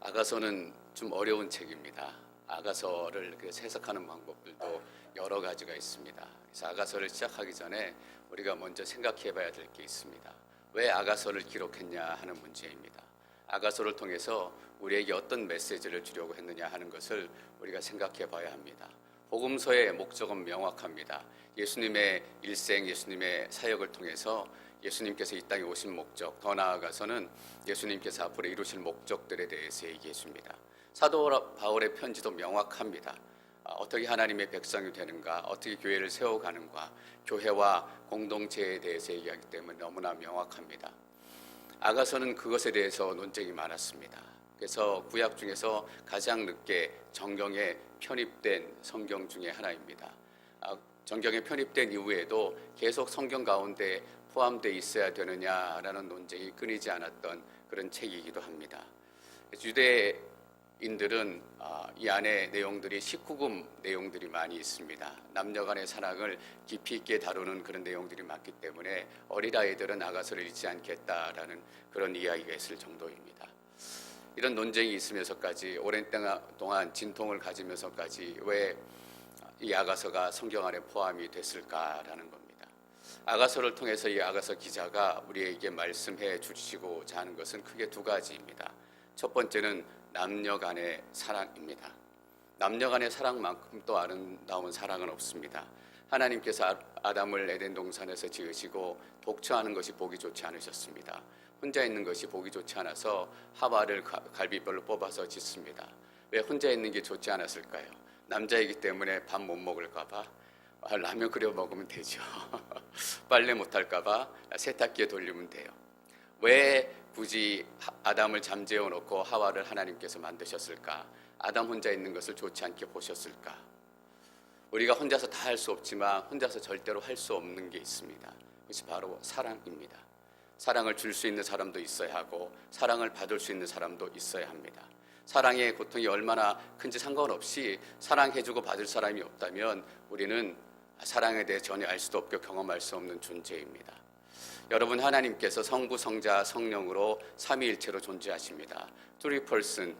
아가서는 좀 어려운 책입니다. 아가서를 해석하는 방법들도 여러 가지가 있습니다. 그래서 아가서를 시작하기 전에 우리가 먼저 생각해 봐야 될 게 있습니다. 왜 아가서를 기록했냐 하는 문제입니다. 아가서를 통해서 우리에게 어떤 메시지를 주려고 했느냐 하는 것을 우리가 생각해 봐야 합니다. 복음서의 목적은 명확합니다. 예수님의 일생, 예수님의 사역을 통해서 예수님께서 이 땅에 오신 목적, 더 나아가서는 예수님께서 앞으로 이루실 목적들에 대해서 얘기해 줍니다. 사도 바울의 편지도 명확합니다. 어떻게 하나님의 백성이 되는가, 어떻게 교회를 세워가는가, 교회와 공동체에 대해서 얘기하기 때문에 너무나 명확합니다. 아가서는 그것에 대해서 논쟁이 많았습니다. 그래서 구약 중에서 가장 늦게 정경에 편입된 성경 중에 하나입니다. 정경에 편입된 이후에도 계속 성경 가운데 포함되어 있어야 되느냐라는 논쟁이 끊이지 않았던 그런 책이기도 합니다. 유대인들은 이 안에 내용들이 19금 내용들이 많이 있습니다. 남녀 간의 사랑을 깊이 있게 다루는 그런 내용들이 많기 때문에 어린아이들은 아가서를 읽지 않겠다라는 그런 이야기가 있을 정도입니다. 이런 논쟁이 있으면서까지 오랜 동안 진통을 가지면서까지 왜 이 아가서가 성경 안에 포함이 됐을까라는 겁니다. 아가서를 통해서 이 아가서 기자가 우리에게 말씀해 주시고자 하는 것은 크게 두 가지입니다. 첫 번째는 남녀 간의 사랑입니다. 남녀 간의 사랑만큼 또 아름다운 사랑은 없습니다. 하나님께서 아담을 에덴 동산에서 지으시고 독처하는 것이 보기 좋지 않으셨습니다. 혼자 있는 것이 보기 좋지 않아서 하와를 갈비뼈로 뽑아서 짓습니다. 왜 혼자 있는 게 좋지 않았을까요? 남자이기 때문에 밥 못 먹을까 봐 라면 끓여 먹으면 되죠. 빨래 못할까 봐 세탁기에 돌리면 돼요. 왜 굳이 아담을 잠재워 놓고 하와를 하나님께서 만드셨을까? 아담 혼자 있는 것을 좋지 않게 보셨을까? 우리가 혼자서 다 할 수 없지만 혼자서 절대로 할 수 없는 게 있습니다. 그것이 바로 사랑입니다. 사랑을 줄 수 있는 사람도 있어야 하고 사랑을 받을 수 있는 사람도 있어야 합니다. 사랑의 고통이 얼마나 큰지 상관없이 사랑해주고 받을 사람이 없다면 우리는 사랑에 대해 전혀 알 수도 없고 경험할 수 없는 존재입니다. 여러분, 하나님께서 성부, 성자, 성령으로 삼위일체로 존재하십니다. Three person,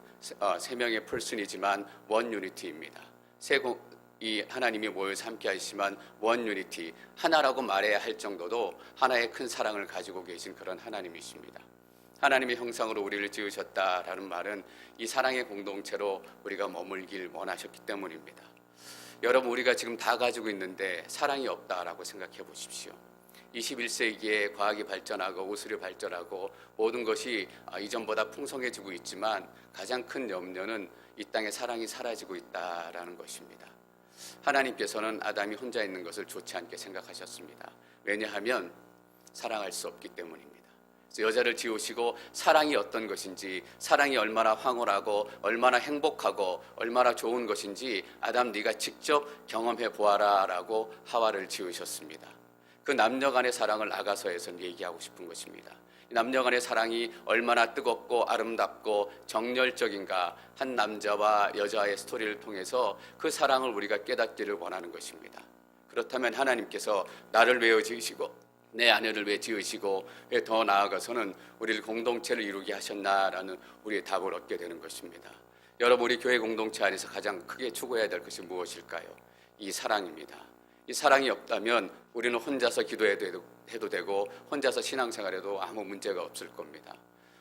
세 명의 person이지만 one unity입니다. 이 하나님이 모여서 함께 하시지만 one unity, 하나라고 말해야 할 정도도 하나의 큰 사랑을 가지고 계신 그런 하나님이십니다. 하나님의 형상으로 우리를 지으셨다라는 말은 이 사랑의 공동체로 우리가 머물길 원하셨기 때문입니다. 여러분, 우리가 지금 다 가지고 있는데 사랑이 없다라고 생각해 보십시오. 21세기에 과학이 발전하고 의술이 발전하고 모든 것이 이전보다 풍성해지고 있지만 가장 큰 염려는 이 땅에 사랑이 사라지고 있다라는 것입니다. 하나님께서는 아담이 혼자 있는 것을 좋지 않게 생각하셨습니다. 왜냐하면 사랑할 수 없기 때문입니다. 여자를 지으시고 사랑이 어떤 것인지, 사랑이 얼마나 황홀하고 얼마나 행복하고 얼마나 좋은 것인지 아담 네가 직접 경험해 보아라 라고 하와를 지으셨습니다. 그 남녀 간의 사랑을 아가서에서는 얘기하고 싶은 것입니다. 남녀 간의 사랑이 얼마나 뜨겁고 아름답고 정열적인가, 한 남자와 여자의 스토리를 통해서 그 사랑을 우리가 깨닫기를 원하는 것입니다. 그렇다면 하나님께서 나를 왜 지으시고 내 아내를 왜 지으시고 왜 더 나아가서는 우리를 공동체를 이루게 하셨나라는 우리의 답을 얻게 되는 것입니다. 여러분, 우리 교회 공동체 안에서 가장 크게 추구해야 될 것이 무엇일까요? 이 사랑입니다. 이 사랑이 없다면 우리는 혼자서 기도해도 되고 혼자서 신앙생활해도 아무 문제가 없을 겁니다.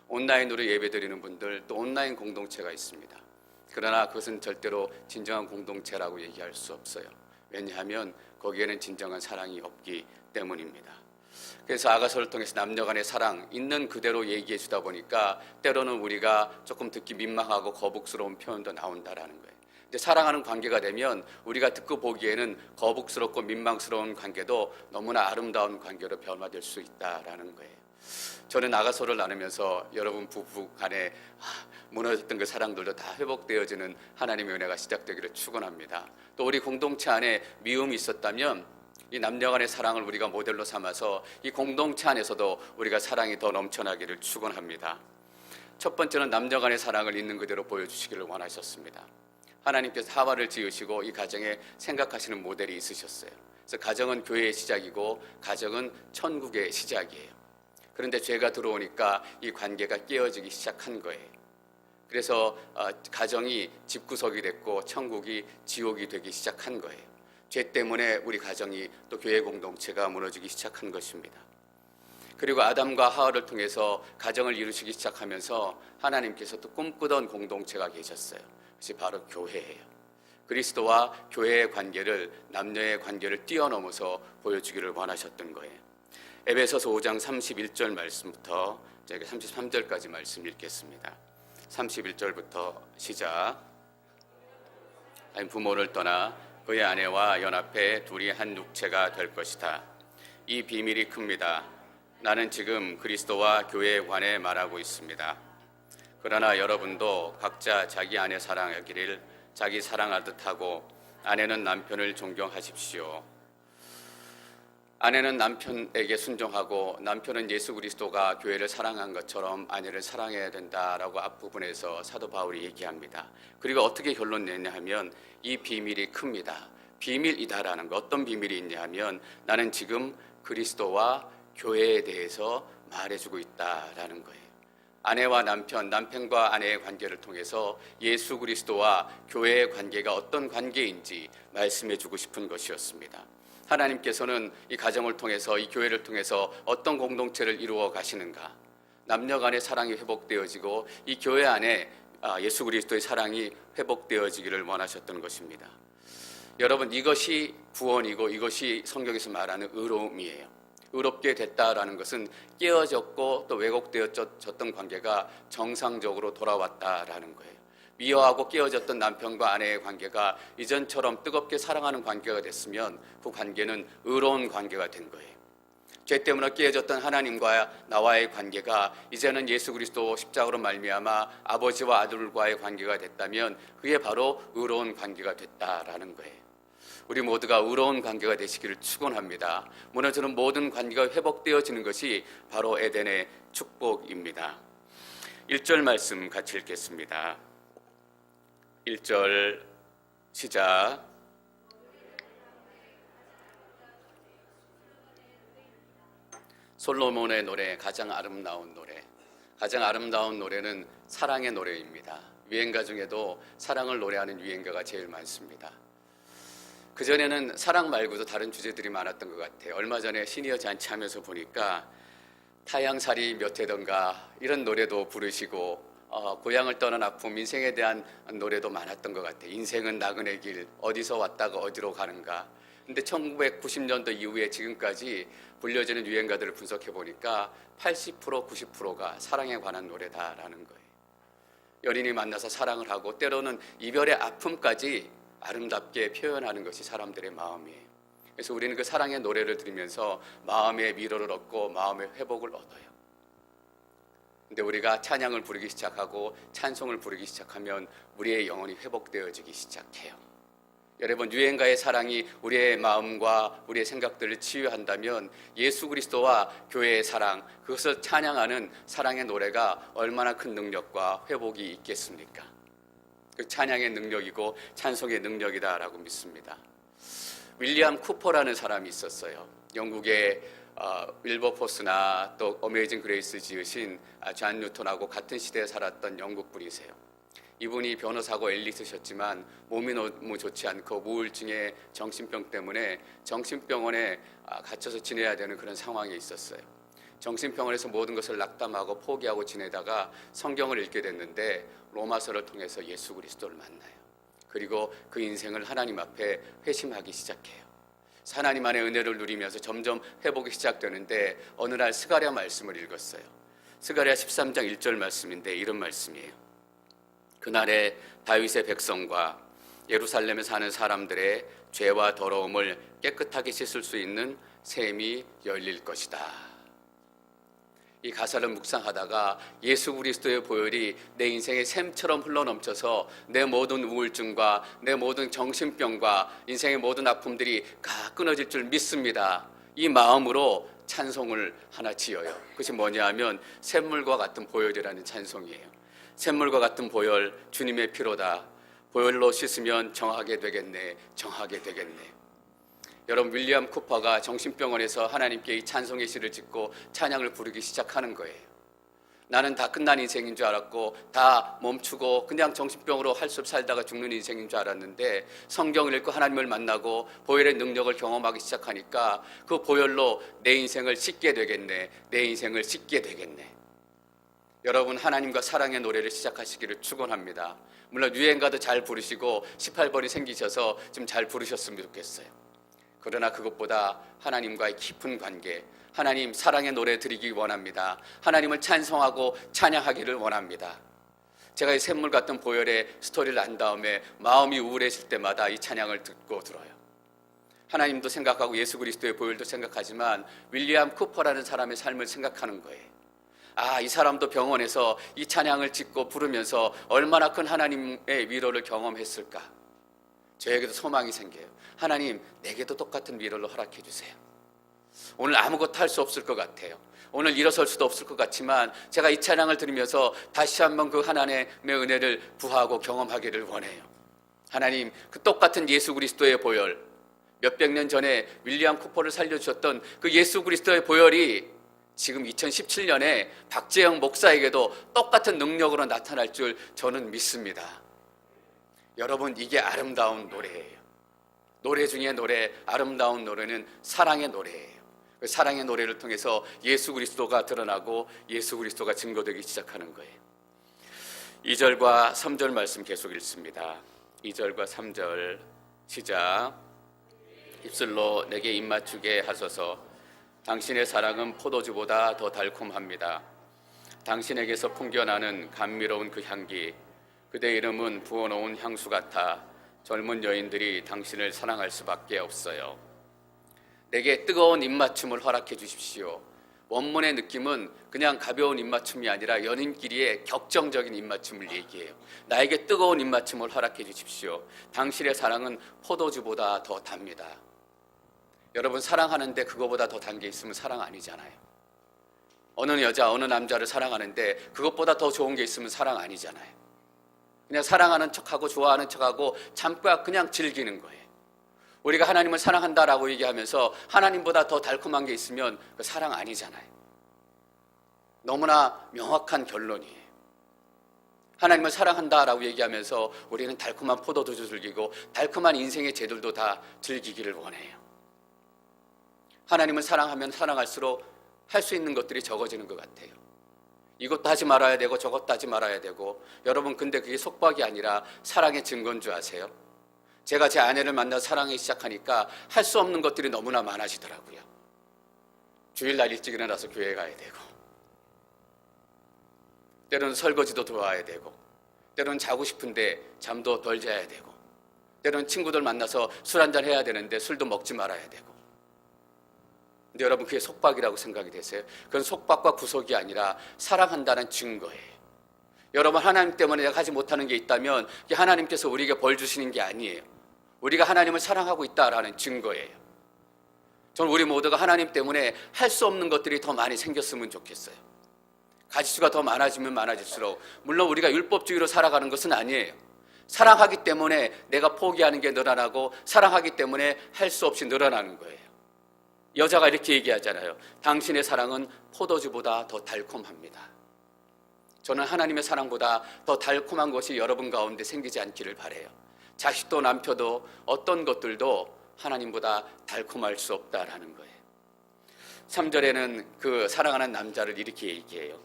온라인으로 예배드리는 분들, 또 온라인 공동체가 있습니다. 그러나 그것은 절대로 진정한 공동체라고 얘기할 수 없어요. 왜냐하면 거기에는 진정한 사랑이 없기 때문입니다. 그래서 아가서를 통해서 남녀 간의 사랑 있는 그대로 얘기해 주다 보니까 때로는 우리가 조금 듣기 민망하고 거북스러운 표현도 나온다라는 거예요. 근데 사랑하는 관계가 되면 우리가 듣고 보기에는 거북스럽고 민망스러운 관계도 너무나 아름다운 관계로 변화될 수 있다라는 거예요. 저는 아가서를 나누면서 여러분 부부 간에 무너졌던 그 사랑들도 다 회복되어지는 하나님의 은혜가 시작되기를 축원합니다. 또 우리 공동체 안에 미움이 있었다면 이 남녀 간의 사랑을 우리가 모델로 삼아서 이 공동체 안에서도 우리가 사랑이 더 넘쳐나기를 축원합니다. 첫 번째는 남녀 간의 사랑을 있는 그대로 보여주시기를 원하셨습니다. 하나님께서 하와를 지으시고 이 가정에 생각하시는 모델이 있으셨어요. 그래서 가정은 교회의 시작이고 가정은 천국의 시작이에요. 그런데 죄가 들어오니까 이 관계가 깨어지기 시작한 거예요. 그래서 가정이 집구석이 됐고 천국이 지옥이 되기 시작한 거예요. 죄 때문에 우리 가정이 또 교회 공동체가 무너지기 시작한 것입니다. 그리고 아담과 하와를 통해서 가정을 이루시기 시작하면서 하나님께서 또 꿈꾸던 공동체가 계셨어요. 그것이 바로 교회예요. 그리스도와 교회의 관계를, 남녀의 관계를 뛰어넘어서 보여주기를 원하셨던 거예요. 에베소서 5장 31절 말씀부터 저희가 33절까지 말씀 읽겠습니다. 31절부터 시작. 부모를 떠나 그의 아내와 연합해 둘이 한 육체가 될 것이다. 이 비밀이 큽니다. 나는 지금 그리스도와 교회에 관해 말하고 있습니다. 그러나 여러분도 각자 자기 아내 사랑하기를 자기 사랑하듯 하고 아내는 남편을 존경하십시오. 아내는 남편에게 순종하고 남편은 예수 그리스도가 교회를 사랑한 것처럼 아내를 사랑해야 된다라고 앞부분에서 사도 바울이 얘기합니다. 그리고 어떻게 결론 내냐 하면 이 비밀이 큽니다. 비밀이다라는 거, 어떤 비밀이 있냐 하면 나는 지금 그리스도와 교회에 대해서 말해주고 있다라는 거예요. 아내와 남편, 남편과 아내의 관계를 통해서 예수 그리스도와 교회의 관계가 어떤 관계인지 말씀해주고 싶은 것이었습니다. 하나님께서는 이 가정을 통해서, 이 교회를 통해서 어떤 공동체를 이루어 가시는가, 남녀 간의 사랑이 회복되어지고 이 교회 안에 예수 그리스도의 사랑이 회복되어지기를 원하셨던 것입니다. 여러분, 이것이 구원이고 이것이 성경에서 말하는 의로움이에요. 의롭게 됐다라는 것은 깨어졌고 또 왜곡되어졌던 관계가 정상적으로 돌아왔다라는 거예요. 미워하고 깨어졌던 남편과 아내의 관계가 이전처럼 뜨겁게 사랑하는 관계가 됐으면 그 관계는 의로운 관계가 된 거예요. 죄 때문에 깨어졌던 하나님과 나와의 관계가 이제는 예수 그리스도 십자가로 말미암아 아버지와 아들과의 관계가 됐다면 그게 바로 의로운 관계가 됐다라는 거예요. 우리 모두가 의로운 관계가 되시기를 축원합니다. 무너지는 모든 관계가 회복되어지는 것이 바로 에덴의 축복입니다. 1절 말씀 같이 읽겠습니다. 1절 시작. 솔로몬의 노래, 가장 아름다운 노래. 가장 아름다운 노래는 사랑의 노래입니다. 유행가 중에도 사랑을 노래하는 유행가가 제일 많습니다. 그전에는 사랑 말고도 다른 주제들이 많았던 것 같아요. 얼마 전에 시니어 잔치하면서 보니까 타향살이 몇 해던가 이런 노래도 부르시고 고향을 떠난 아픔, 인생에 대한 노래도 많았던 것 같아요. 인생은 나그네 길, 어디서 왔다가 어디로 가는가. 근데 1990년도 이후에 지금까지 불려지는 유행가들을 분석해 보니까 80%, 90%가 사랑에 관한 노래다라는 거예요. 연인이 만나서 사랑을 하고 때로는 이별의 아픔까지 아름답게 표현하는 것이 사람들의 마음이에요. 그래서 우리는 그 사랑의 노래를 들으면서 마음의 위로를 얻고 마음의 회복을 얻어요. 근데 우리가 찬양을 부르기 시작하고 찬송을 부르기 시작하면 우리의 영혼이 회복되어지기 시작해요. 여러분, 유행가의 사랑이 우리의 마음과 우리의 생각들을 치유한다면 예수 그리스도와 교회의 사랑, 그것을 찬양하는 사랑의 노래가 얼마나 큰 능력과 회복이 있겠습니까? 그 찬양의 능력이고 찬송의 능력이다라고 믿습니다. 윌리엄 쿠퍼라는 사람이 있었어요. 영국의 윌버포스나 또 어메이징 그레이스 지으신 존 뉴턴하고 같은 시대에 살았던 영국 분이세요. 이분이 변호사고 엘리트셨지만 몸이 너무 좋지 않고 우울증에 정신병 때문에 정신병원에 갇혀서 지내야 되는 그런 상황에 있었어요. 정신병원에서 모든 것을 낙담하고 포기하고 지내다가 성경을 읽게 됐는데 로마서를 통해서 예수 그리스도를 만나요. 그리고 그 인생을 하나님 앞에 회심하기 시작해요. 하나님 안의 은혜를 누리면서 점점 회복이 시작되는데 어느 날 스가랴 말씀을 읽었어요. 스가랴 13장 1절 말씀인데 이런 말씀이에요. 그날에 다윗의 백성과 예루살렘에 사는 사람들의 죄와 더러움을 깨끗하게 씻을 수 있는 샘이 열릴 것이다. 이 가사를 묵상하다가 예수 그리스도의 보혈이 내 인생의 샘처럼 흘러넘쳐서 내 모든 우울증과 내 모든 정신병과 인생의 모든 아픔들이 다 끊어질 줄 믿습니다. 이 마음으로 찬송을 하나 지어요. 그것이 뭐냐 하면 샘물과 같은 보혈이라는 찬송이에요. 샘물과 같은 보혈, 주님의 피로다. 보혈로 씻으면 정하게 되겠네, 정하게 되겠네. 여러분, 윌리엄 쿠퍼가 정신병원에서 하나님께 이 찬송의 시를 짓고 찬양을 부르기 시작하는 거예요. 나는 다 끝난 인생인 줄 알았고 다 멈추고 그냥 정신병으로 할 수 없이 살다가 죽는 인생인 줄 알았는데 성경을 읽고 하나님을 만나고 보혈의 능력을 경험하기 시작하니까 그 보혈로 내 인생을 씻게 되겠네. 내 인생을 씻게 되겠네. 여러분, 하나님과 사랑의 노래를 시작하시기를 축원합니다. 물론 유행가도 잘 부르시고 18번이 생기셔서 좀 잘 부르셨으면 좋겠어요. 그러나 그것보다 하나님과의 깊은 관계, 하나님 사랑의 노래 드리기 원합니다. 하나님을 찬송하고 찬양하기를 원합니다. 제가 이 샘물 같은 보혈의 스토리를 안 다음에 마음이 우울해질 때마다 이 찬양을 듣고 들어요. 하나님도 생각하고 예수 그리스도의 보혈도 생각하지만 윌리엄 쿠퍼라는 사람의 삶을 생각하는 거예요. 아, 이 사람도 병원에서 이 찬양을 짓고 부르면서 얼마나 큰 하나님의 위로를 경험했을까. 저에게도 소망이 생겨요. 하나님, 내게도 똑같은 위로를 허락해 주세요. 오늘 아무것도 할 수 없을 것 같아요. 오늘 일어설 수도 없을 것 같지만 제가 이 찬양을 들으면서 다시 한번 그 하나님의 은혜를 부하고 경험하기를 원해요. 하나님, 그 똑같은 예수 그리스도의 보혈, 몇백 년 전에 윌리엄 쿠퍼를 살려주셨던 그 예수 그리스도의 보혈이 지금 2017년에 박재영 목사에게도 똑같은 능력으로 나타날 줄 저는 믿습니다. 여러분, 이게 아름다운 노래예요. 노래 중에 노래, 아름다운 노래는 사랑의 노래예요. 그 사랑의 노래를 통해서 예수 그리스도가 드러나고 예수 그리스도가 증거되기 시작하는 거예요. 2절과 3절 말씀 계속 읽습니다. 2절과 3절 시작. 입술로 내게 입맞추게 하소서. 당신의 사랑은 포도주보다 더 달콤합니다. 당신에게서 풍겨나는 감미로운 그 향기, 그대 이름은 부어놓은 향수 같아 젊은 여인들이 당신을 사랑할 수밖에 없어요. 내게 뜨거운 입맞춤을 허락해 주십시오. 원문의 느낌은 그냥 가벼운 입맞춤이 아니라 연인끼리의 격정적인 입맞춤을 얘기해요. 나에게 뜨거운 입맞춤을 허락해 주십시오. 당신의 사랑은 포도주보다 더 답니다. 여러분, 사랑하는데 그거보다 더 단 게 있으면 사랑 아니잖아요. 어느 여자, 어느 남자를 사랑하는데 그것보다 더 좋은 게 있으면 사랑 아니잖아요. 그냥 사랑하는 척하고 좋아하는 척하고 잠깐 그냥 즐기는 거예요. 우리가 하나님을 사랑한다라고 얘기하면서 하나님보다 더 달콤한 게 있으면 그 사랑 아니잖아요. 너무나 명확한 결론이에요. 하나님을 사랑한다라고 얘기하면서 우리는 달콤한 포도도 즐기고 달콤한 인생의 제들도 다 즐기기를 원해요. 하나님을 사랑하면 사랑할수록 할 수 있는 것들이 적어지는 것 같아요. 이것도 하지 말아야 되고 저것도 하지 말아야 되고. 여러분, 근데 그게 속박이 아니라 사랑의 증거인 줄 아세요? 제가 제 아내를 만나 사랑하기 시작하니까 할 수 없는 것들이 너무나 많아지더라고요. 주일날 일찍 일어나서 교회 가야 되고, 때로는 설거지도 도와야 되고, 때로는 자고 싶은데 잠도 덜 자야 되고, 때로는 친구들 만나서 술 한잔 해야 되는데 술도 먹지 말아야 되고. 근데 여러분, 그게 속박이라고 생각이 되세요? 그건 속박과 구속이 아니라 사랑한다는 증거예요. 여러분, 하나님 때문에 내가 하지 못하는 게 있다면 그게 하나님께서 우리에게 벌 주시는 게 아니에요. 우리가 하나님을 사랑하고 있다라는 증거예요. 저는 우리 모두가 하나님 때문에 할 수 없는 것들이 더 많이 생겼으면 좋겠어요. 가지수가 더 많아지면 많아질수록, 물론 우리가 율법주의로 살아가는 것은 아니에요. 사랑하기 때문에 내가 포기하는 게 늘어나고 사랑하기 때문에 할 수 없이 늘어나는 거예요. 여자가 이렇게 얘기하잖아요. 당신의 사랑은 포도주보다 더 달콤합니다. 저는 하나님의 사랑보다 더 달콤한 것이 여러분 가운데 생기지 않기를 바라요. 자식도 남편도 어떤 것들도 하나님보다 달콤할 수 없다라는 거예요. 3절에는 그 사랑하는 남자를 이렇게 얘기해요.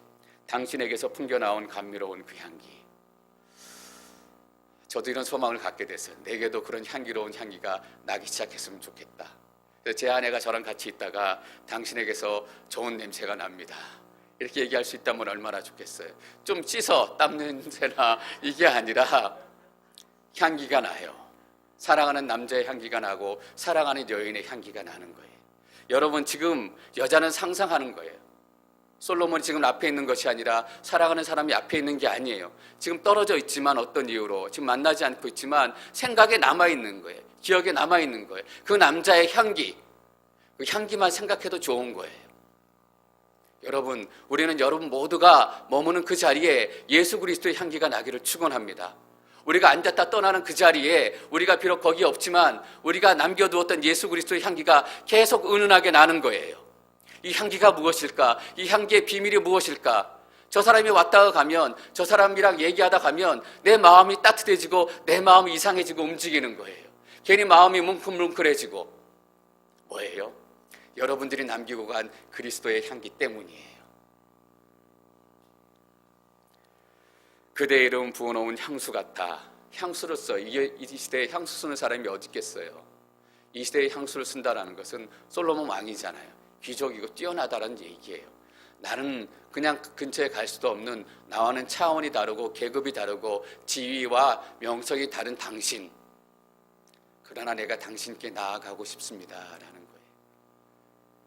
당신에게서 풍겨나온 감미로운 그 향기. 저도 이런 소망을 갖게 됐어요. 내게도 그런 향기로운 향기가 나기 시작했으면 좋겠다. 제 아내가 저랑 같이 있다가 당신에게서 좋은 냄새가 납니다, 이렇게 얘기할 수 있다면 얼마나 좋겠어요. 좀 씻어 땀 냄새나 이게 아니라 향기가 나요. 사랑하는 남자의 향기가 나고 사랑하는 여인의 향기가 나는 거예요. 여러분, 지금 여자는 상상하는 거예요. 솔로몬이 지금 앞에 있는 것이 아니라 사랑하는 사람이 앞에 있는 게 아니에요. 지금 떨어져 있지만 어떤 이유로 지금 만나지 않고 있지만 생각에 남아있는 거예요. 기억에 남아있는 거예요. 그 남자의 향기, 그 향기만 생각해도 좋은 거예요. 여러분, 우리는 여러분 모두가 머무는 그 자리에 예수 그리스도의 향기가 나기를 축원합니다. 우리가 앉았다 떠나는 그 자리에 우리가 비록 거기 없지만 우리가 남겨두었던 예수 그리스도의 향기가 계속 은은하게 나는 거예요. 이 향기가 무엇일까? 이 향기의 비밀이 무엇일까? 저 사람이 왔다가 가면, 저 사람이랑 얘기하다 가면 내 마음이 따뜻해지고 내 마음이 이상해지고 움직이는 거예요. 괜히 마음이 뭉클뭉클해지고. 뭐예요? 여러분들이 남기고 간 그리스도의 향기 때문이에요. 그대의 이름 부어놓은 향수 같아. 향수로서 이 시대에 향수 쓰는 사람이 어디 있겠어요? 이 시대에 향수를 쓴다는 것은 솔로몬 왕이잖아요. 귀족이고 뛰어나다는 얘기예요. 나는 그냥 근처에 갈 수도 없는, 나와는 차원이 다르고 계급이 다르고 지위와 명성이 다른 당신, 그러나 내가 당신께 나아가고 싶습니다 라는 거예요.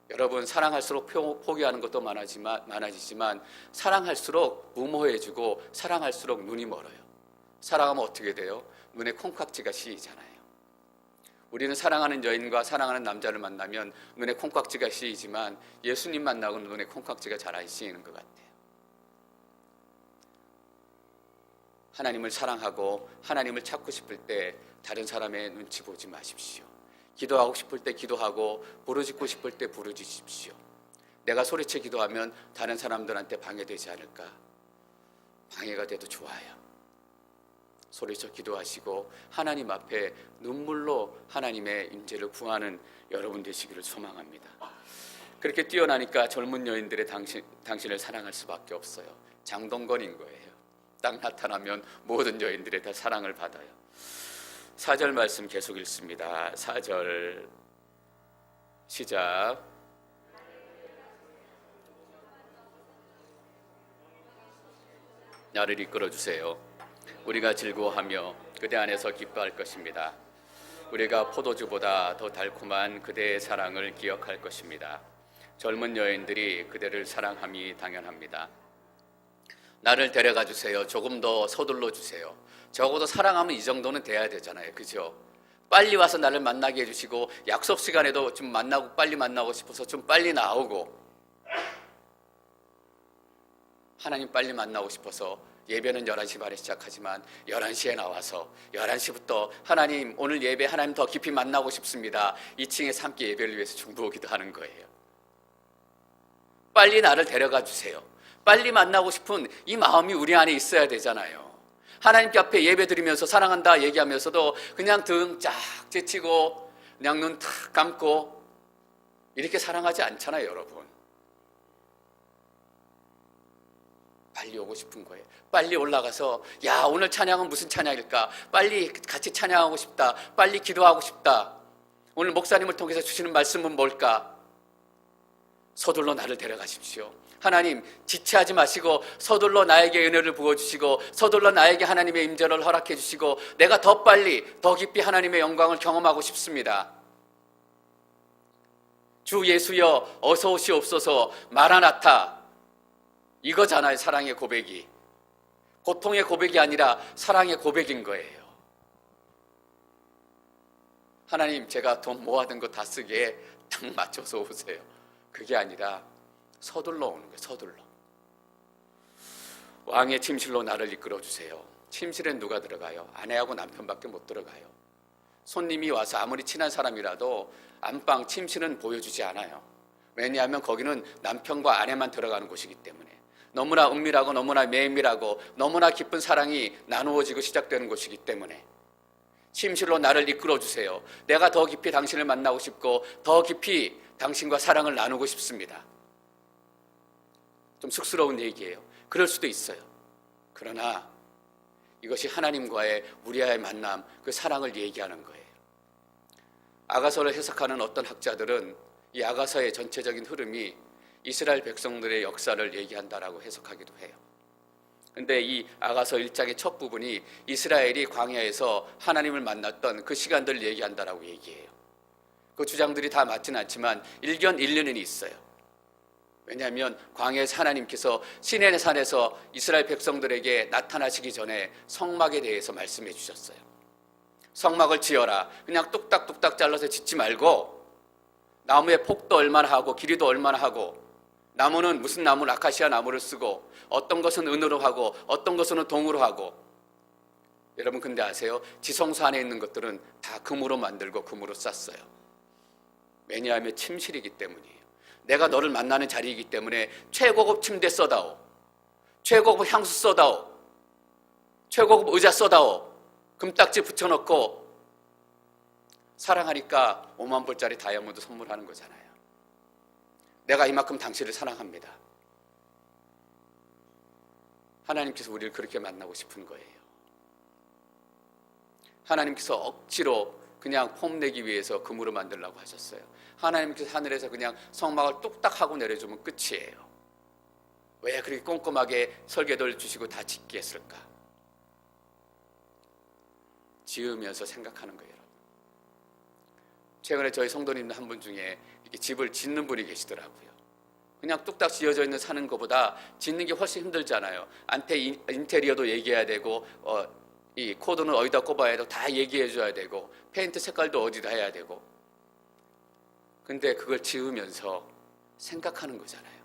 여러분, 사랑할수록 포기하는 것도 많아지지만 사랑할수록 무모해지고 사랑할수록 눈이 멀어요. 사랑하면 어떻게 돼요? 눈에 콩깍지가 씌이잖아요. 우리는 사랑하는 여인과 사랑하는 남자를 만나면 눈에 콩깍지가 씌이지만 예수님 만나고는 눈에 콩깍지가 잘 안 씌이는 것 같아요. 하나님을 사랑하고 하나님을 찾고 싶을 때 다른 사람의 눈치 보지 마십시오. 기도하고 싶을 때 기도하고 부르짖고 싶을 때 부르짖으십시오. 내가 소리쳐 기도하면 다른 사람들한테 방해되지 않을까? 방해가 돼도 좋아요. 소리쳐 기도하시고 하나님 앞에 눈물로 하나님의 임재를 구하는 여러분 되시기를 소망합니다. 그렇게 뛰어나니까 젊은 여인들의 당신을 사랑할 수밖에 없어요. 장동건인 거예요. 딱 나타나면 모든 여인들의 다 사랑을 받아요. 4절 말씀 계속 읽습니다. 4절 시작. 나를 이끌어 주세요. 우리가 즐거워하며 그대 안에서 기뻐할 것입니다. 우리가 포도주보다 더 달콤한 그대의 사랑을 기억할 것입니다. 젊은 여인들이 그대를 사랑함이 당연합니다. 나를 데려가 주세요. 조금 더 서둘러 주세요. 적어도 사랑하면 이 정도는 돼야 되잖아요. 그죠? 빨리 와서 나를 만나게 해주시고, 약속 시간에도 좀 빨리 만나고 싶어서 좀 빨리 나오고, 하나님 빨리 만나고 싶어서 예배는 11시 반에 시작하지만 11시에 나와서 11시부터 하나님 오늘 예배 하나님 더 깊이 만나고 싶습니다. 2층에 함께 예배를 위해서 중보기도 하는 거예요. 빨리 나를 데려가 주세요. 빨리 만나고 싶은 이 마음이 우리 안에 있어야 되잖아요. 하나님께 앞에 예배 드리면서 사랑한다 얘기하면서도 그냥 등 쫙 제치고 그냥 눈 탁 감고 이렇게 사랑하지 않잖아요, 여러분. 빨리 오고 싶은 거예요. 빨리 올라가서 야, 오늘 찬양은 무슨 찬양일까? 빨리 같이 찬양하고 싶다. 빨리 기도하고 싶다. 오늘 목사님을 통해서 주시는 말씀은 뭘까? 서둘러 나를 데려가십시오. 하나님, 지체하지 마시고 서둘러 나에게 은혜를 부어주시고 서둘러 나에게 하나님의 임재를 허락해 주시고 내가 더 빨리 더 깊이 하나님의 영광을 경험하고 싶습니다. 주 예수여 어서 오시옵소서 마라나타, 이거잖아요. 사랑의 고백이. 고통의 고백이 아니라 사랑의 고백인 거예요. 하나님, 제가 돈 모아둔 거 다 쓰기에 딱 맞춰서 오세요. 그게 아니라 서둘러 오는 거예요. 서둘러. 왕의 침실로 나를 이끌어 주세요. 침실엔 누가 들어가요? 아내하고 남편밖에 못 들어가요. 손님이 와서 아무리 친한 사람이라도 안방 침실은 보여주지 않아요. 왜냐하면 거기는 남편과 아내만 들어가는 곳이기 때문에. 너무나 은밀하고 너무나 매밀하고 너무나 깊은 사랑이 나누어지고 시작되는 곳이기 때문에 침실로 나를 이끌어 주세요. 내가 더 깊이 당신을 만나고 싶고 더 깊이 당신과 사랑을 나누고 싶습니다. 좀 쑥스러운 얘기예요. 그럴 수도 있어요. 그러나 이것이 하나님과의 우리와의 만남, 그 사랑을 얘기하는 거예요. 아가서를 해석하는 어떤 학자들은 이 아가서의 전체적인 흐름이 이스라엘 백성들의 역사를 얘기한다라고 해석하기도 해요. 그런데 이 아가서 1장의 첫 부분이 이스라엘이 광야에서 하나님을 만났던 그 시간들을 얘기한다라고 얘기해요. 그 주장들이 다 맞지는 않지만 일견 일리는 있어요. 왜냐하면 광야에서 하나님께서 시내의 산에서 이스라엘 백성들에게 나타나시기 전에 성막에 대해서 말씀해 주셨어요. 성막을 지어라. 그냥 뚝딱뚝딱 잘라서 짓지 말고 나무의 폭도 얼마나 하고 길이도 얼마나 하고 나무는 무슨 나무, 아카시아 나무를 쓰고 어떤 것은 은으로 하고 어떤 것은 동으로 하고. 여러분 근데 아세요? 지성소 안에 있는 것들은 다 금으로 만들고 금으로 쌌어요. 왜냐하면 침실이기 때문이에요. 내가 너를 만나는 자리이기 때문에 최고급 침대 써다오. 최고급 향수 쏘다오. 최고급 의자 쏘다오. 금딱지 붙여놓고 사랑하니까 5만 불짜리 다이아몬드 선물하는 거잖아요. 내가 이만큼 당신을 사랑합니다. 하나님께서 우리를 그렇게 만나고 싶은 거예요. 하나님께서 억지로 그냥 폼내기 위해서 금으로 만들라고 하셨어요. 하나님께서 하늘에서 그냥 성막을 뚝딱 하고 내려주면 끝이에요. 왜 그렇게 꼼꼼하게 설계도를 주시고 다 짓게 했을까? 지으면서 생각하는 거예요. 여러분. 최근에 저희 성도님 한 분 중에 이렇게 집을 짓는 분이 계시더라고요. 그냥 뚝딱 지어져 있는 사는 것보다 짓는 게 훨씬 힘들잖아요. 인테리어도 얘기해야 되고 이 코드는 어디다 꼽아야 되고 다 얘기해 줘야 되고 페인트 색깔도 어디다 해야 되고. 근데 그걸 지으면서 생각하는 거잖아요.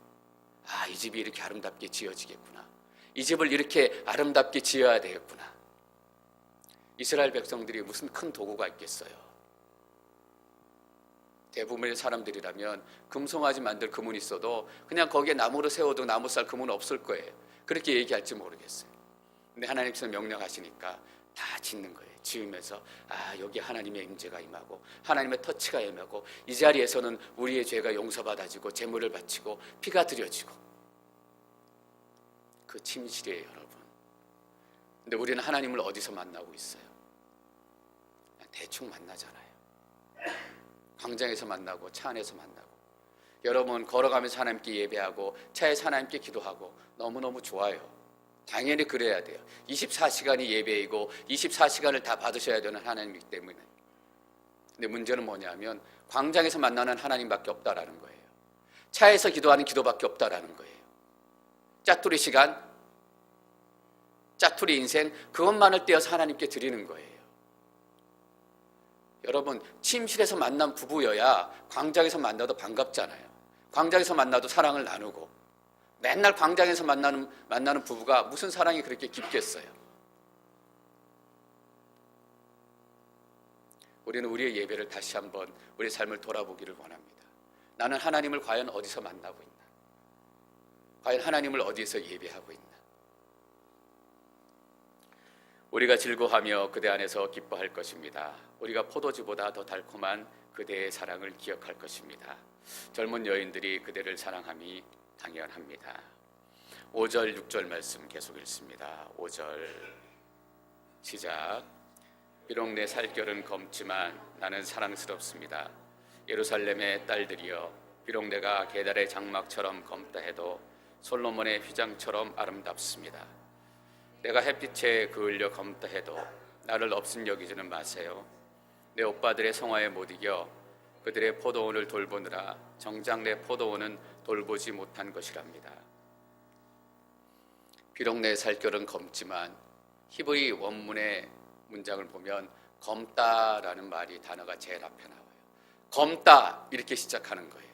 아, 이 집이 이렇게 아름답게 지어지겠구나. 이 집을 이렇게 아름답게 지어야 되겠구나. 이스라엘 백성들이 무슨 큰 도구가 있겠어요. 대부분의 사람들이라면 금송아지 만들 금은 있어도 그냥 거기에 나무로 세워도 나무살 금은 없을 거예요. 그렇게 얘기할지 모르겠어요. 근데 하나님께서 명령하시니까 다 짓는 거예요. 지으면서 아, 여기 하나님의 임재가 임하고 하나님의 터치가 임하고 이 자리에서는 우리의 죄가 용서받아지고 제물을 바치고 피가 드려지고. 그 침실이에요, 여러분. 근데 우리는 하나님을 어디서 만나고 있어요? 대충 만나잖아요. 광장에서 만나고 차 안에서 만나고. 여러분 걸어가면서 하나님께 예배하고 차에서 하나님께 기도하고 너무너무 좋아요. 당연히 그래야 돼요. 24시간이 예배이고 24시간을 다 받으셔야 되는 하나님이기 때문에. 근데 문제는 뭐냐면 광장에서 만나는 하나님밖에 없다라는 거예요. 차에서 기도하는 기도밖에 없다라는 거예요. 짜투리 시간, 짜투리 인생, 그것만을 떼어서 하나님께 드리는 거예요. 여러분, 침실에서 만난 부부여야 광장에서 만나도 반갑잖아요. 광장에서 만나도 사랑을 나누고. 맨날 광장에서 만나는 부부가 무슨 사랑이 그렇게 깊겠어요? 우리는 우리의 예배를 다시 한번 우리의 삶을 돌아보기를 원합니다. 나는 하나님을 과연 어디서 만나고 있나? 과연 하나님을 어디에서 예배하고 있나? 우리가 즐거워하며 그대 안에서 기뻐할 것입니다. 우리가 포도주보다 더 달콤한 그대의 사랑을 기억할 것입니다. 젊은 여인들이 그대를 사랑함이 당연합니다. 5절 6절 말씀 계속 읽습니다. 5절 시작. 비록 내 살결은 검지만 나는 사랑스럽습니다. 예루살렘의 딸들이여, 비록 내가 게달의 장막처럼 검다 해도 솔로몬의 휘장처럼 아름답습니다. 내가 햇빛에 그을려 검다 해도 나를 없음 여기지는 마세요. 내 오빠들의 성화에 못 이겨 그들의 포도원을 돌보느라 정작 내 포도원은 돌보지 못한 것이랍니다. 비록 내 살결은 검지만, 히브리 원문의 문장을 보면 검다라는 말이 단어가 제일 앞에 나와요. 검다 이렇게 시작하는 거예요.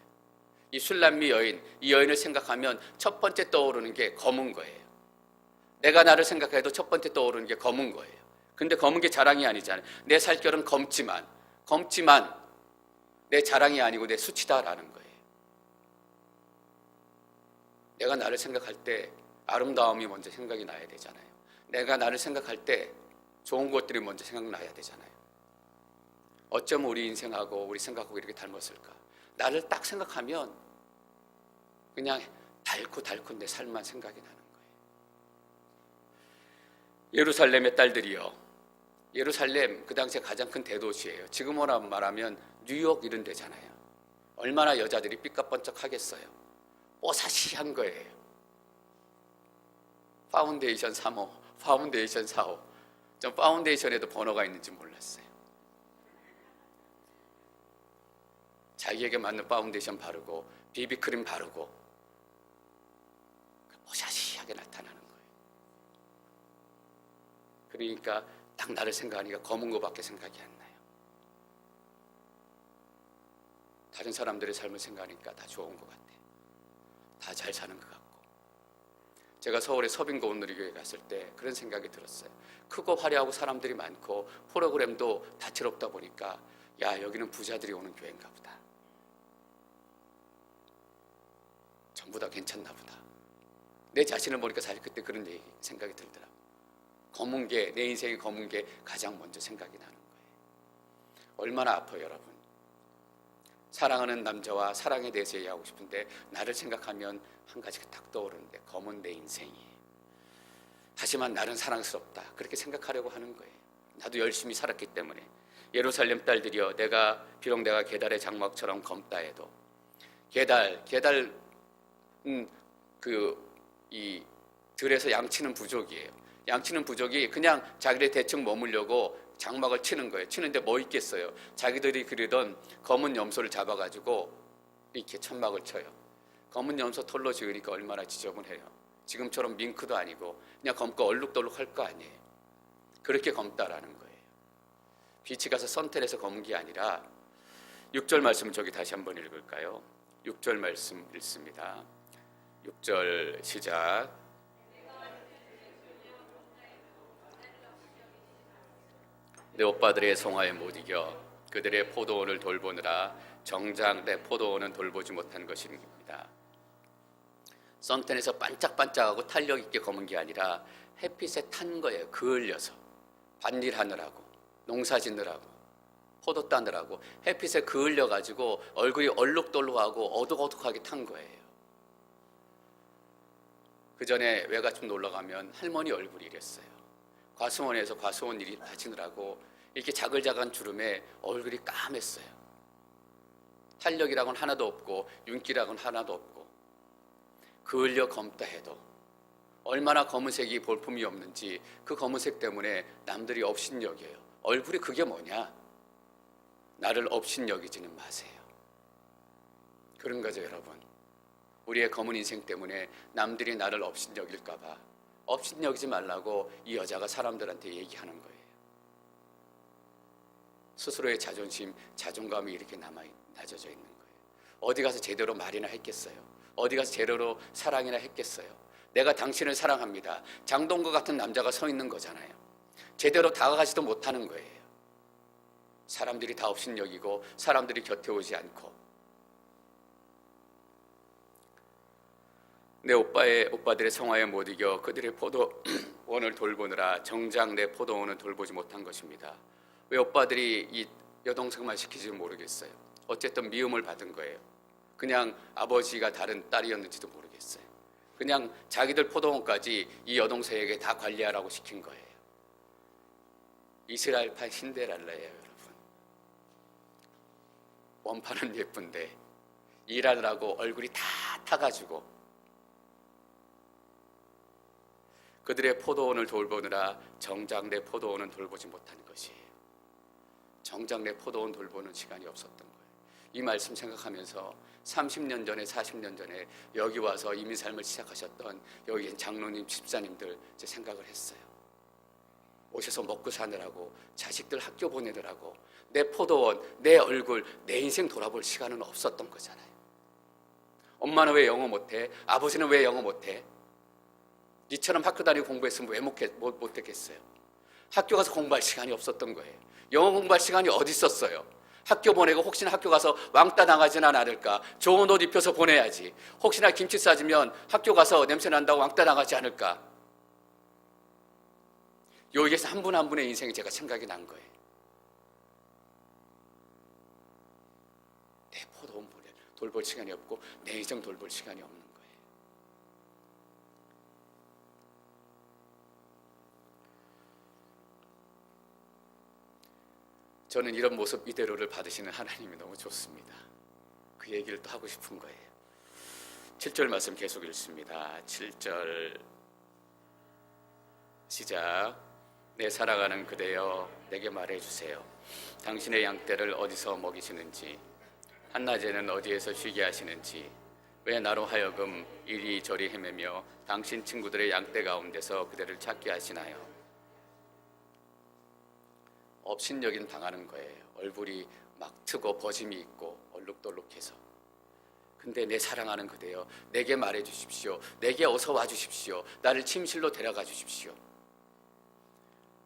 이 술람미 여인, 이 여인을 생각하면 첫 번째 떠오르는 게 검은 거예요. 내가 나를 생각해도 첫 번째 떠오르는 게 검은 거예요. 근데 검은 게 자랑이 아니잖아요. 내 살결은 검지만 내 자랑이 아니고 내 수치다라는 거예요. 내가 나를 생각할 때 아름다움이 먼저 생각이 나야 되잖아요. 내가 나를 생각할 때 좋은 것들이 먼저 생각나야 되잖아요. 어쩌면 우리 인생하고 우리 생각하고 이렇게 닮았을까? 나를 딱 생각하면 그냥 달고 내 삶만 생각이 나는 거예요. 예루살렘의 딸들이여, 예루살렘 그 당시에 가장 큰 대도시예요. 지금으로 말하면 뉴욕 이런 데잖아요. 얼마나 여자들이 삐까번쩍 하겠어요. 뽀사시한 거예요. 파운데이션 3호, 파운데이션 4호. 전 파운데이션에도 번호가 있는지 몰랐어요. 자기에게 맞는 파운데이션 바르고 비비크림 바르고 뽀샤시하게 나타나는 거예요. 그러니까 딱 나를 생각하니까 검은 거밖에 생각이 안 나요. 다른 사람들의 삶을 생각하니까 다 좋은 것 같아요. 다 잘 사는 것 같고. 제가 서울의 서빙고 온누리교회 갔을 때 그런 생각이 들었어요. 크고 화려하고 사람들이 많고 프로그램도 다채롭다 보니까 야, 여기는 부자들이 오는 교회인가 보다. 전부 다 괜찮나 보다. 내 자신을 보니까 사실 그때 그런 생각이 들더라고요. 검은 게, 내 인생의 검은 게 가장 먼저 생각이 나는 거예요. 얼마나 아파요, 여러분. 사랑하는 남자와 사랑에 대해서 얘기하고 싶은데 나를 생각하면 한 가지가 딱 떠오르는데 검은 내 인생이. 하지만 나는 사랑스럽다. 그렇게 생각하려고 하는 거예요. 나도 열심히 살았기 때문에. 예루살렘 딸들이여, 비록 내가 게달의 장막처럼 검다 해도, 게달은 이 들에서 양치는 부족이에요. 양치는 부족이 그냥 자기를 대충 머물려고 장막을 치는 거예요. 치는데 뭐 있겠어요? 자기들이 그리던 검은 염소를 잡아가지고 이렇게 천막을 쳐요. 검은 염소 털로 지으니까 얼마나 지저분해요. 지금처럼 밍크도 아니고 그냥 검고 얼룩덜룩할 거 아니에요. 그렇게 검다라는 거예요. 빛이 가서 선텔에서 검은 게 아니라 6절 말씀 저기 다시 한번 읽을까요? 6절 말씀 읽습니다. 6절 시작. 내 오빠들의 성화에 못 이겨 그들의 포도원을 돌보느라 정작 내 포도원은 돌보지 못한 것입니다. 선텐에서 반짝반짝하고 탄력 있게 검은 게 아니라 햇빛에 탄 거예요. 그을려서 밭일하느라고, 농사 짓느라고, 포도 따느라고 햇빛에 그을려 가지고 얼굴이 얼룩덜룩하고 어둑어둑하게 탄 거예요. 그 전에 외갓집 놀러 가면 할머니 얼굴이 이랬어요. 과수원에서 과수원 일이 하시느라고 이렇게 자글자글한 주름에 얼굴이 까맸어요. 탄력이라고는 하나도 없고 윤기라고는 하나도 없고 그을려 검다 해도 얼마나 검은색이 볼품이 없는지 그 검은색 때문에 남들이 업신여겨요. 얼굴이 그게 뭐냐? 나를 업신여기지는 마세요. 그런 거죠, 여러분. 우리의 검은 인생 때문에 남들이 나를 업신여길까 봐 업신여기지 말라고 이 여자가 사람들한테 얘기하는 거예요. 스스로의 자존심, 자존감이 이렇게 낮아져 있는 거예요. 어디 가서 제대로 말이나 했겠어요? 어디 가서 제대로 사랑이나 했겠어요? 내가 당신을 사랑합니다. 장동거 같은 남자가 서 있는 거잖아요. 제대로 다가가지도 못하는 거예요. 사람들이 다 업신여기고 사람들이 곁에 오지 않고. 내 오빠들의 성화에 못 이겨 그들의 포도원을 돌보느라 정작 내 포도원은 돌보지 못한 것입니다. 왜 오빠들이 이 여동생만 시키지 모르겠어요. 어쨌든 미움을 받은 거예요. 그냥 아버지가 다른 딸이었는지도 모르겠어요. 그냥 자기들 포도원까지 이 여동생에게 다 관리하라고 시킨 거예요. 이스라엘판 신데렐라예요, 여러분. 원판은 예쁜데 일하느라고 얼굴이 다 타가지고 그들의 포도원을 돌보느라 정작 내 포도원은 돌보지 못한 것이에요. 정작 내 포도원 돌보는 시간이 없었던 거예요. 이 말씀 생각하면서 30년 전에 40년 전에 여기 와서 이민 삶을 시작하셨던 여기 장로님 집사님들 제 생각을 했어요. 오셔서 먹고 사느라고 자식들 학교 보내느라고 내 포도원, 내 얼굴, 내 인생 돌아볼 시간은 없었던 거잖아요. 엄마는 왜 영어 못해? 아버지는 왜 영어 못해? 니처럼 학교 다니고 공부했으면 왜 못했겠어요? 학교 가서 공부할 시간이 없었던 거예요. 영어 공부할 시간이 어디 있었어요? 학교 보내고 혹시나 학교 가서 왕따 당하지는 않을까? 좋은 옷 입혀서 보내야지. 혹시나 김치 싸지면 학교 가서 냄새 난다고 왕따 당하지 않을까? 여기에서 한 분 한 분의 인생이 제가 생각이 난 거예요. 내 포도원 돌볼 시간이 없고 내 인생 돌볼 시간이 없는 거예요. 저는 이런 모습 이대로를 받으시는 하나님이 너무 좋습니다. 그 얘기를 또 하고 싶은 거예요. 7절 말씀 계속 읽습니다. 7절 시작. 내 사랑하는 그대여 내게 말해주세요. 당신의 양떼를 어디서 먹이시는지, 한낮에는 어디에서 쉬게 하시는지, 왜 나로 하여금 이리저리 헤매며 당신 친구들의 양떼 가운데서 그대를 찾게 하시나요? 업신여김 당하는 거예요. 얼굴이 막 트고 버짐이 있고 얼룩덜룩해서. 근데 내 사랑하는 그대여 내게 말해 주십시오. 내게 어서 와 주십시오. 나를 침실로 데려가 주십시오.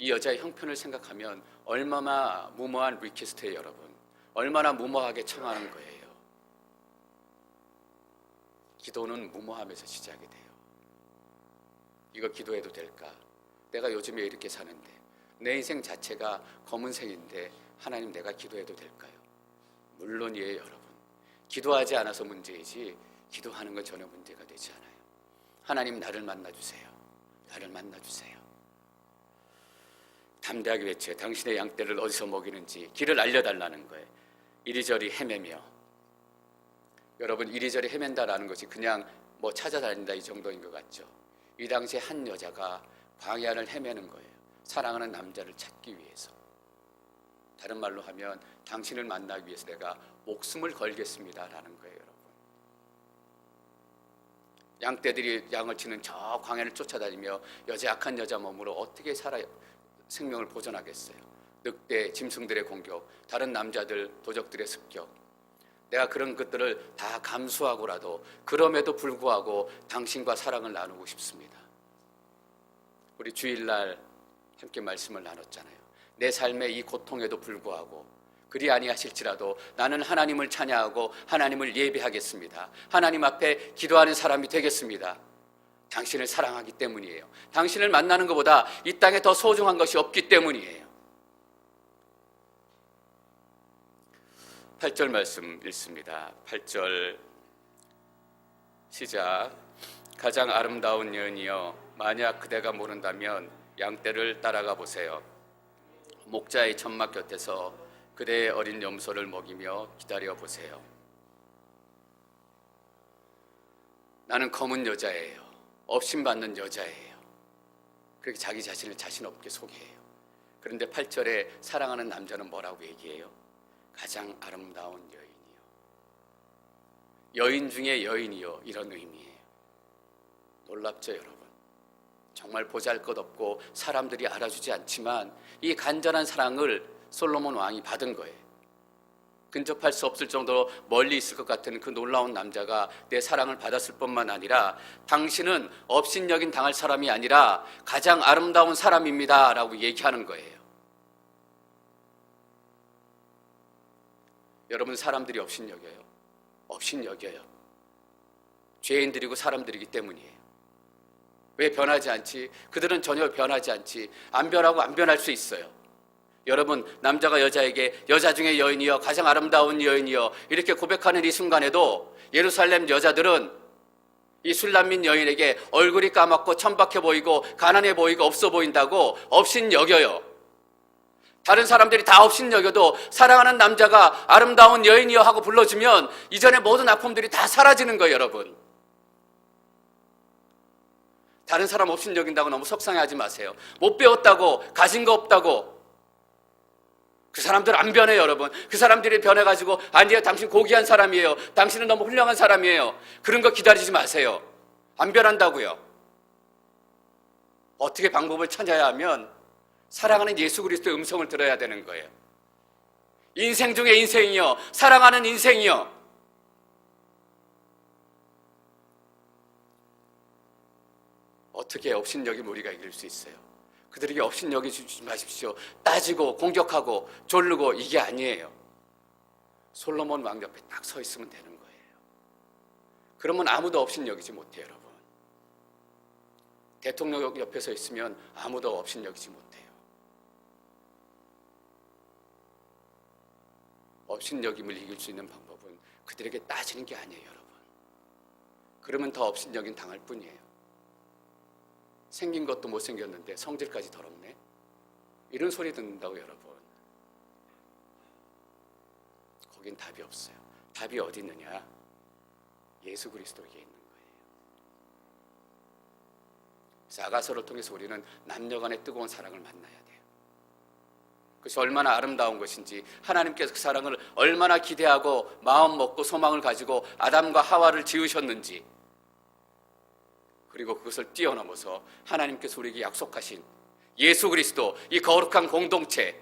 이 여자의 형편을 생각하면 얼마나 무모한 리퀘스트예요, 여러분. 얼마나 무모하게 청하는 거예요. 기도는 무모함에서 시작이 돼요. 이거 기도해도 될까? 내가 요즘에 이렇게 사는데 내 인생 자체가 검은색인데 하나님 내가 기도해도 될까요? 물론이에요 여러분. 기도하지 않아서 문제이지 기도하는 건 전혀 문제가 되지 않아요. 하나님 나를 만나주세요. 나를 만나주세요. 담대하게 외쳐요. 당신의 양떼를 어디서 먹이는지 길을 알려달라는 거예요. 이리저리 헤매며. 여러분 이리저리 헤맨다라는 것이 그냥 뭐 찾아다닌다 이 정도인 것 같죠. 이 당시에 한 여자가 광야를 헤매는 거예요. 사랑하는 남자를 찾기 위해서. 다른 말로 하면 당신을 만나기 위해서 내가 목숨을 걸겠습니다라는 거예요. 여러분. 양떼들이 양을 치는 저 광야를 쫓아다니며 약한 여자 몸으로 어떻게 생명을 보존하겠어요. 늑대, 짐승들의 공격, 다른 남자들, 도적들의 습격. 내가 그런 것들을 다 감수하고라도 그럼에도 불구하고 당신과 사랑을 나누고 싶습니다. 우리 주일날 함께 말씀을 나눴잖아요. 내 삶의 이 고통에도 불구하고 그리 아니하실지라도 나는 하나님을 찬양하고 하나님을 예배하겠습니다. 하나님 앞에 기도하는 사람이 되겠습니다. 당신을 사랑하기 때문이에요. 당신을 만나는 것보다 이 땅에 더 소중한 것이 없기 때문이에요. 8절 말씀 읽습니다. 8절 시작. 가장 아름다운 여인이여, 만약 그대가 모른다면 양떼를 따라가 보세요. 목자의 천막 곁에서 그대의 어린 염소를 먹이며 기다려 보세요. 나는 검은 여자예요. 업신받는 여자예요. 그렇게 자기 자신을 자신 없게 소개해요. 그런데 8절에 사랑하는 남자는 뭐라고 얘기해요? 가장 아름다운 여인이요. 여인 중에 여인이요. 이런 의미예요. 놀랍죠 여러분? 정말 보잘것없고 사람들이 알아주지 않지만 이 간절한 사랑을 솔로몬 왕이 받은 거예요. 근접할 수 없을 정도로 멀리 있을 것 같은 그 놀라운 남자가 내 사랑을 받았을 뿐만 아니라 당신은 업신여긴 당할 사람이 아니라 가장 아름다운 사람입니다 라고 얘기하는 거예요. 여러분 사람들이 업신여겨요. 업신여겨요. 죄인들이고 사람들이기 때문이에요. 왜 변하지 않지? 그들은 전혀 변하지 않지. 안 변하고 안 변할 수 있어요. 여러분 남자가 여자에게 여자 중에 여인이여, 가장 아름다운 여인이여 이렇게 고백하는 이 순간에도 예루살렘 여자들은 이 술남민 여인에게 얼굴이 까맣고 천박해 보이고 가난해 보이고 없어 보인다고 업신여겨요. 다른 사람들이 다 업신여겨도 사랑하는 남자가 아름다운 여인이여 하고 불러주면 이전의 모든 아픔들이 다 사라지는 거예요. 여러분 다른 사람 업신여긴다고 너무 속상해하지 마세요. 못 배웠다고, 가진 거 없다고 그 사람들 안 변해요. 여러분 그 사람들이 변해가지고 아니에요 당신 고귀한 사람이에요, 당신은 너무 훌륭한 사람이에요, 그런 거 기다리지 마세요. 안 변한다고요. 어떻게 방법을 찾아야 하면 사랑하는 예수 그리스도의 음성을 들어야 되는 거예요. 인생 중에 인생이요, 사랑하는 인생이요. 어떻게 업신여김 우리가 이길 수 있어요? 그들에게 업신여기지 마십시오. 따지고 공격하고 졸르고 이게 아니에요. 솔로몬 왕 옆에 딱 서 있으면 되는 거예요. 그러면 아무도 업신여기지 못해요. 여러분 대통령 옆에 서 있으면 아무도 업신여기지 못해요. 업신여김을 이길 수 있는 방법은 그들에게 따지는 게 아니에요. 여러분 그러면 더 업신여김 당할 뿐이에요. 생긴 것도 못생겼는데 성질까지 더럽네, 이런 소리 듣는다고. 여러분 거긴 답이 없어요. 답이 어디 있느냐? 예수 그리스도에 있는 거예요. 그래서 아가서를 통해서 우리는 남녀간의 뜨거운 사랑을 만나야 돼요. 그것이 얼마나 아름다운 것인지, 하나님께서 그 사랑을 얼마나 기대하고 마음 먹고 소망을 가지고 아담과 하와를 지으셨는지, 그리고 그것을 뛰어넘어서 하나님께서 우리에게 약속하신 예수 그리스도, 이 거룩한 공동체.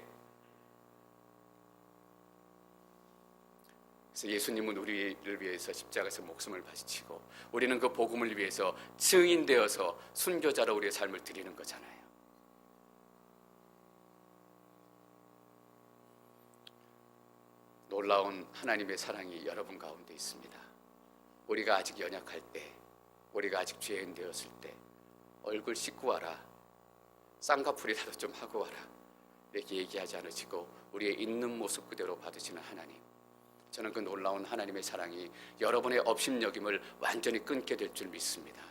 그래서 예수님은 우리를 위해서 십자가에서 목숨을 바치고 우리는 그 복음을 위해서 증인되어서 순교자로 우리의 삶을 드리는 거잖아요. 놀라운 하나님의 사랑이 여러분 가운데 있습니다. 우리가 아직 연약할 때, 우리가 아직 죄인 되었을 때 얼굴 씻고 와라. 쌍꺼풀이라도 좀 하고 와라. 이렇게 얘기하지 않으시고 우리의 있는 모습 그대로 받으시는 하나님. 저는 그 놀라운 하나님의 사랑이 여러분의 업신여김을 완전히 끊게 될 줄 믿습니다.